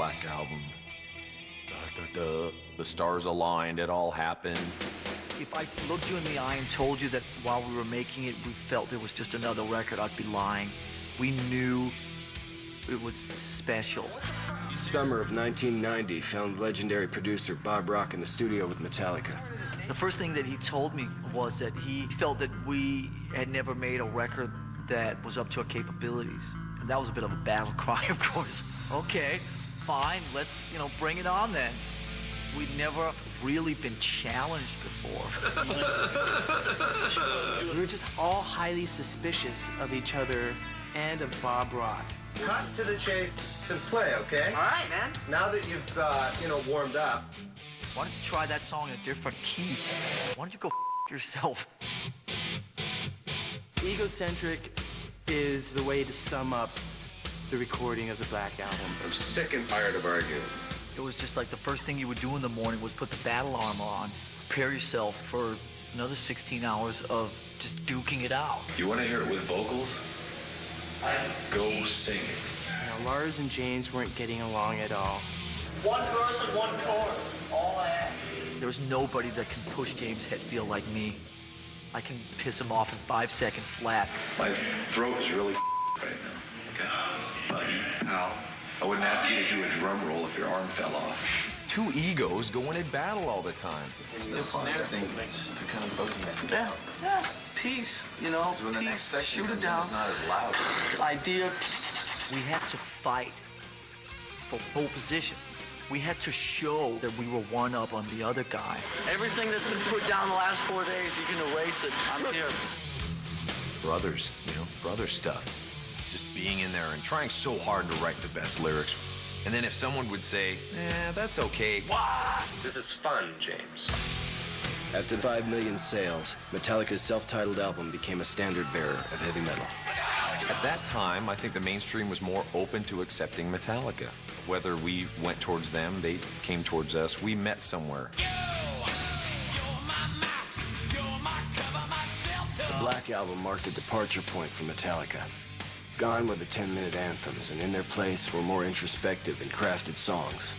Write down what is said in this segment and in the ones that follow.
Black Album. The stars aligned, it all happened. If I looked you in the eye and told you that while we were making it, we felt it was just another record, I'd be lying. We knew it was special. Summer of 1990 found legendary producer Bob Rock in the studio with Metallica. The first thing that he told me was that he felt that we had never made a record that was up to our capabilities. And that was a bit of a battle cry, of course. Okay, fine, let's, bring it on then. We'd never really been challenged before. We were just all highly suspicious of each other and of Bob Rock. Cut to the chase and play, okay? All right, man. Now that you've, warmed up. Why don't you try that song in a different key? Why don't you go yourself? Egocentric is the way to sum up the recording of the Black Album. I'm sick and tired of arguing. It was just like the first thing you would do in the morning was put the battle armor on, prepare yourself for another 16 hours of just duking it out. You want to hear it with vocals? Go sing it. Lars and James weren't getting along at all. One verse and one chorus, that's all I had. There's nobody that can push James Hetfield like me. I can piss him off in 5 seconds flat. My throat is really right now. Okay. Buddy, Al, I wouldn't ask you to do a drum roll if your arm fell off. Two egos going in battle all the time. The snare thing to kind of book it. Yeah, peace, When the next section shoot it comes in, down. it's not as loud. Idea. We had to fight for pole position. We had to show that we were one up on the other guy. Everything that's been put down the last 4 days, you can erase it. I'm here. Brothers, brother stuff. Just being in there and trying so hard to write the best lyrics. And then if someone would say, that's okay. What? This is fun, James. After 5 million sales, Metallica's self-titled album became a standard bearer of heavy metal. At that time, I think the mainstream was more open to accepting Metallica. Whether we went towards them, they came towards us, we met somewhere. The Black Album marked a departure point for Metallica. Gone were the 10-minute anthems, and in their place were more introspective and crafted songs.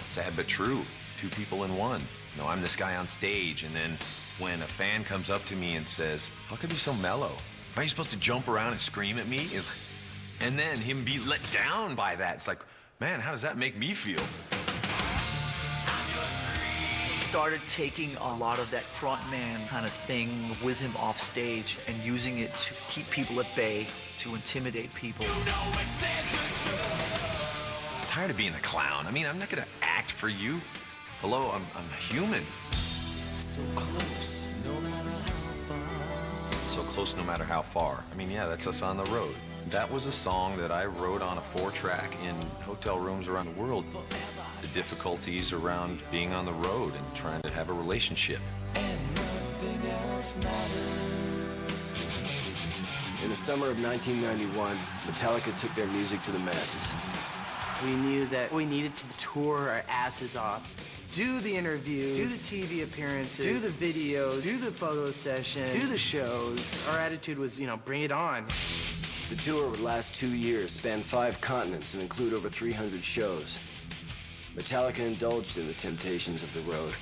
Sad but true, two people in one. I'm this guy on stage, and then when a fan comes up to me and says, how can you be so mellow? Am I supposed to jump around and scream at me? And then him be let down by that. It's like, man, how does that make me feel? Started taking a lot of that frontman kind of thing with him off stage and using it to keep people at bay, to intimidate people. I'm tired of being a clown. I'm not gonna act for you. Hello, I'm human. So close, no matter how far. So close, no matter how far. Yeah, that's us on the road. That was a song that I wrote on a 4-track in hotel rooms around the world. The difficulties around being on the road and trying to have a relationship. In the summer of 1991, Metallica took their music to the masses. We knew that we needed to tour our asses off. Do the interviews, do the TV appearances, do the videos, do the photo sessions, do the shows. Our attitude was, bring it on. The tour would last 2 years, span 5 continents, and include over 300 shows. Metallica indulged in the temptations of the road,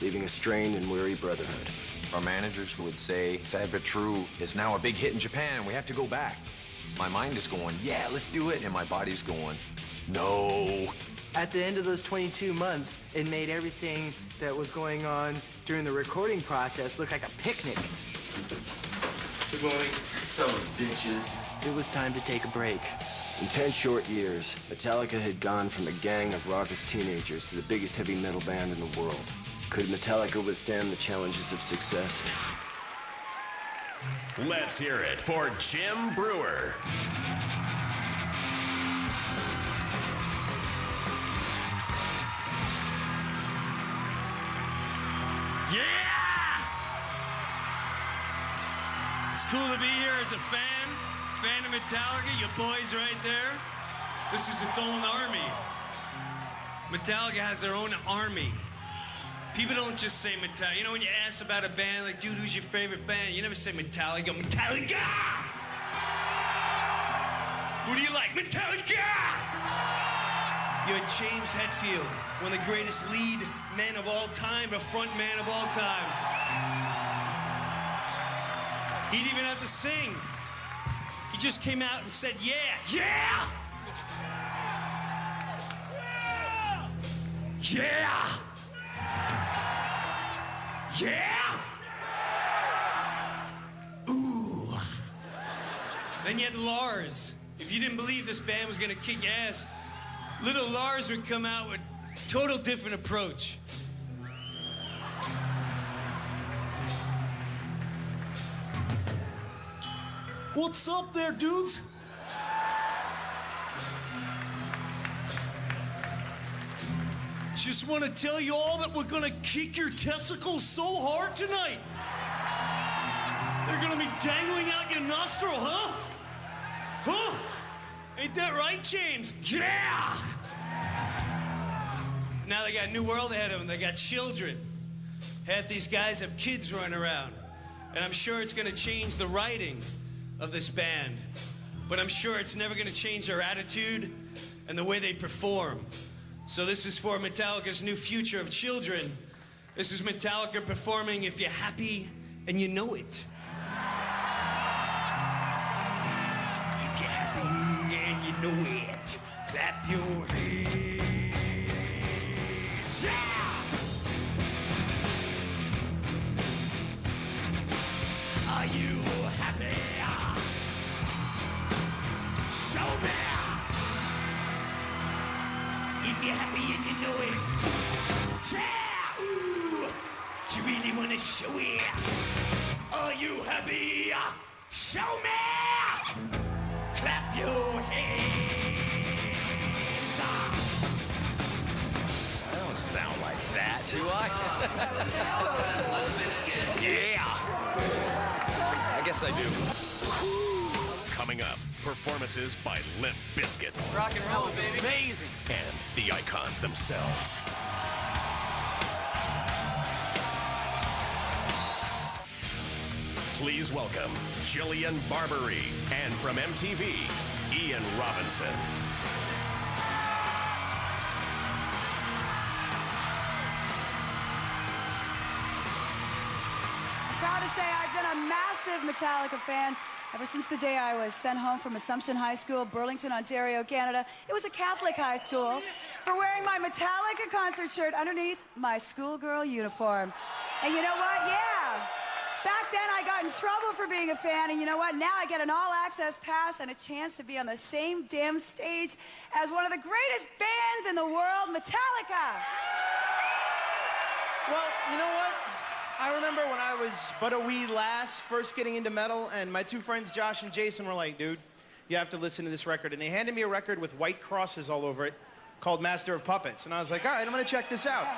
leaving a strained and weary brotherhood. Our managers would say, Sad But True is now a big hit in Japan, we have to go back. My mind is going, yeah, let's do it, and my body's going, no. At the end of those 22 months, it made everything that was going on during the recording process look like a picnic. Good morning. Son of bitches. It was time to take a break. In 10 short years, Metallica had gone from a gang of raucous teenagers to the biggest heavy metal band in the world. Could Metallica withstand the challenges of success? Let's hear it for Jim Brewer. Yeah! It's cool to be here as a fan of Metallica, you boys right there. This is its own army. Metallica has their own army. People don't just say Metallica. When you ask about a band, like, dude, who's your favorite band? You never say Metallica. Metallica! Who do you like? Metallica! You had James Hetfield, one of the greatest lead men of all time, a front man of all time. He didn't even have to sing. He just came out and said, yeah, yeah! Yeah! Yeah! Ooh. Then you had Lars. If you didn't believe this band was gonna kick ass, little Lars would come out with a total different approach. What's up there, dudes? Just want to tell you all that we're gonna kick your testicles so hard tonight. They're gonna be dangling out your nostril, huh? Huh? Ain't that right, James? Yeah! Now they got a new world ahead of them. They got children. Half these guys have kids running around. And I'm sure it's gonna change the writing of this band. But I'm sure it's never gonna change their attitude and the way they perform. So this is for Metallica's new future of children. This is Metallica performing If You're Happy and You Know It. If you're happy and you know it, clap your hands. Yeah! Are you happy? Show me! If you're happy and you know it. Yeah! Ooh! Do you really want to show it? Are you happy? Show me! Clap your hands! I don't sound like that, do I? Yeah! I guess I do. Coming up, performances by Limp Bizkit Rock and roll, baby. Amazing. and the icons themselves. Please welcome Jillian Barberie and from MTV, Ian Robinson. Proud to say I've been a massive Metallica fan ever since the day I was sent home from Assumption High School, Burlington, Ontario, Canada. It was a Catholic high school for wearing my Metallica concert shirt underneath my schoolgirl uniform. And you know what? Yeah. Back then I got in trouble for being a fan, and you know what? Now I get an all-access pass and a chance to be on the same damn stage as one of the greatest bands in the world, Metallica. Well, you know what? I remember when I was but a wee lass first getting into metal, and my two friends, Josh and Jason, were like, dude, you have to listen to this record. And they handed me a record with white crosses all over it called Master of Puppets. And I was like, all right, I'm going to check this out.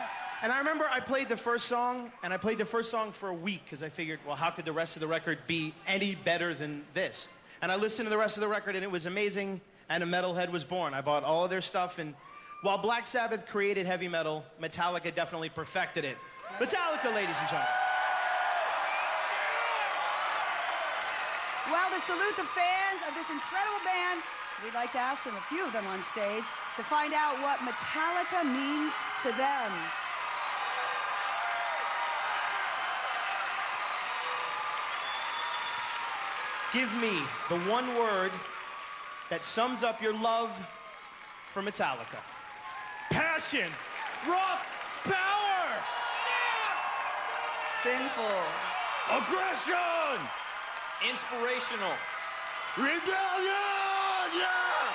And I remember I played the first song, and I played the first song for a week because I figured, well, how could the rest of the record be any better than this? And I listened to the rest of the record, and it was amazing, and a metalhead was born. I bought all of their stuff, and while Black Sabbath created heavy metal, Metallica definitely perfected it. Metallica, ladies and gentlemen. Well, to salute the fans of this incredible band, we'd like to ask them, a few of them on stage, to find out what Metallica means to them. Give me the one word that sums up your love for Metallica. Passion. Rock. Power. Sinful. Aggression. Inspirational. Rebellion. Yeah.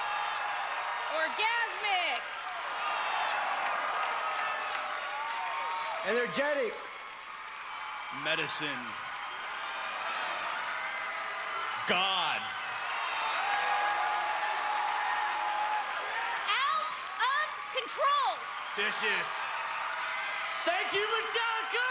Orgasmic. Energetic. Medicine. Gods. Out of control. Vicious. Thank you, Metallica!